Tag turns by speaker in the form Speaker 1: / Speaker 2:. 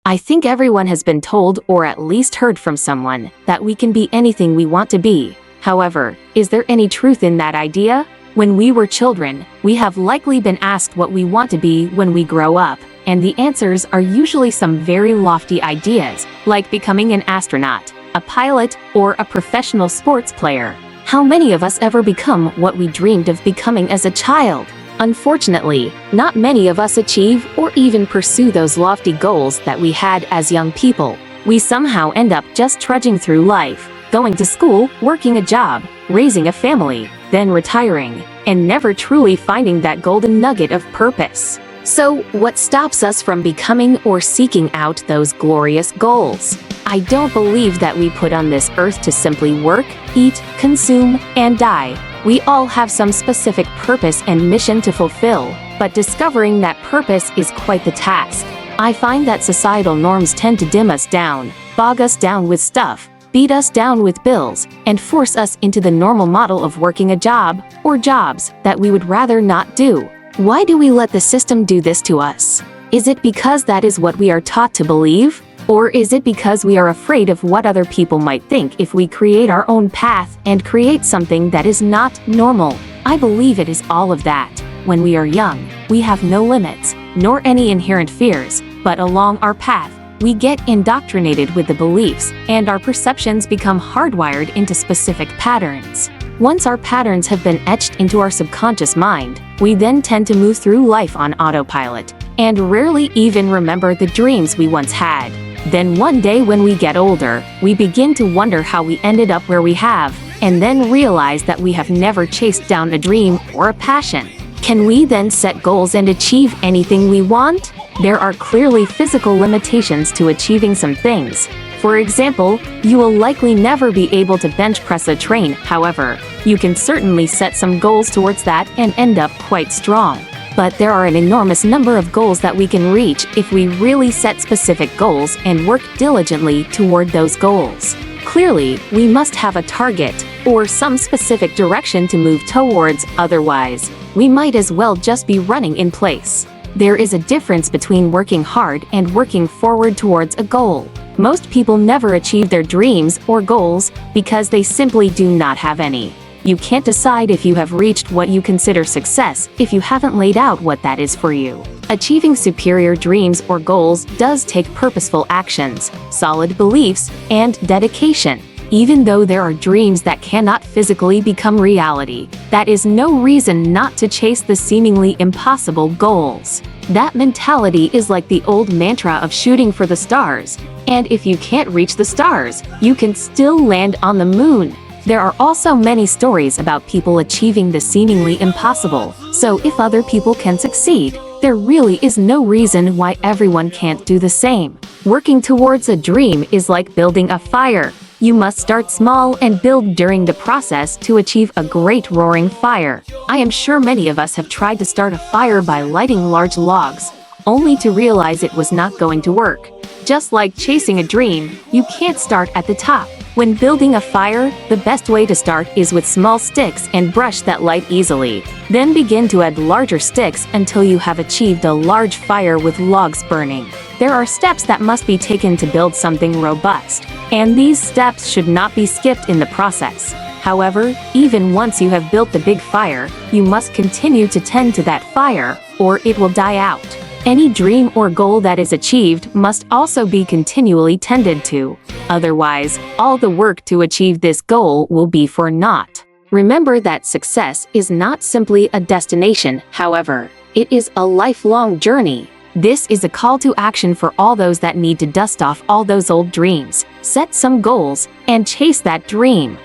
Speaker 1: I think everyone has been told or at least heard from someone that we can be anything we want to be. However, is there any truth in that idea? When we were children, we have likely been asked what we want to be when we grow up, and the answers are usually some very lofty ideas, like becoming an astronaut, a pilot, or a professional sports player. How many of us ever become what we dreamed of becoming as a child? Unfortunately, not many of us achieve or even pursue those lofty goals that we had as young people. We somehow end up just trudging through life, going to school, working a job, raising a family, then retiring, and never truly finding that golden nugget of purpose. So, what stops us from becoming or seeking out those glorious goals? I don't believe that we put on this earth to simply work, eat, consume, and die. We all have some specific purpose and mission to fulfill, but discovering that purpose is quite the task. I find that societal norms tend to dim us down, bog us down with stuff, beat us down with bills, and force us into the normal model of working a job or jobs that we would rather not do. Why do we let the system do this to us? Is it because that is what we are taught to believe? Or is it because we are afraid of what other people might think if we create our own path and create something that is not normal? I believe it is all of that. When we are young, we have no limits, nor any inherent fears, but along our path, we get indoctrinated with the beliefs, and our perceptions become hardwired into specific patterns. Once our patterns have been etched into our subconscious mind, we then tend to move through life on autopilot, and rarely even remember the dreams we once had. Then one day when we get older, we begin to wonder how we ended up where we have, and then realize that we have never chased down a dream or a passion. Can we then set goals and achieve anything we want? There are clearly physical limitations to achieving some things. For example, you will likely never be able to bench press a train. However, you can certainly set some goals towards that and end up quite strong. But there are an enormous number of goals that we can reach if we really set specific goals and work diligently toward those goals. Clearly, we must have a target or some specific direction to move towards, otherwise, we might as well just be running in place. There is a difference between working hard and working forward towards a goal. Most people never achieve their dreams or goals because they simply do not have any. You can't decide if you have reached what you consider success if you haven't laid out what that is for you. Achieving superior dreams or goals does take purposeful actions, solid beliefs, and dedication. Even though there are dreams that cannot physically become reality, that is no reason not to chase the seemingly impossible goals. That mentality is like the old mantra of shooting for the stars, and if you can't reach the stars, you can still land on the moon. There are also many stories about people achieving the seemingly impossible, so if other people can succeed, there really is no reason why everyone can't do the same. Working towards a dream is like building a fire. You must start small and build during the process to achieve a great roaring fire. I am sure many of us have tried to start a fire by lighting large logs, only to realize it was not going to work. Just like chasing a dream, you can't start at the top. When building a fire, the best way to start is with small sticks and brush that light easily. Then begin to add larger sticks until you have achieved a large fire with logs burning. There are steps that must be taken to build something robust, and these steps should not be skipped in the process. However, even once you have built the big fire, you must continue to tend to that fire, or it will die out. Any dream or goal that is achieved must also be continually tended to. Otherwise, all the work to achieve this goal will be for naught. Remember that success is not simply a destination, however, it is a lifelong journey. This is a call to action for all those that need to dust off all those old dreams, set some goals, and chase that dream.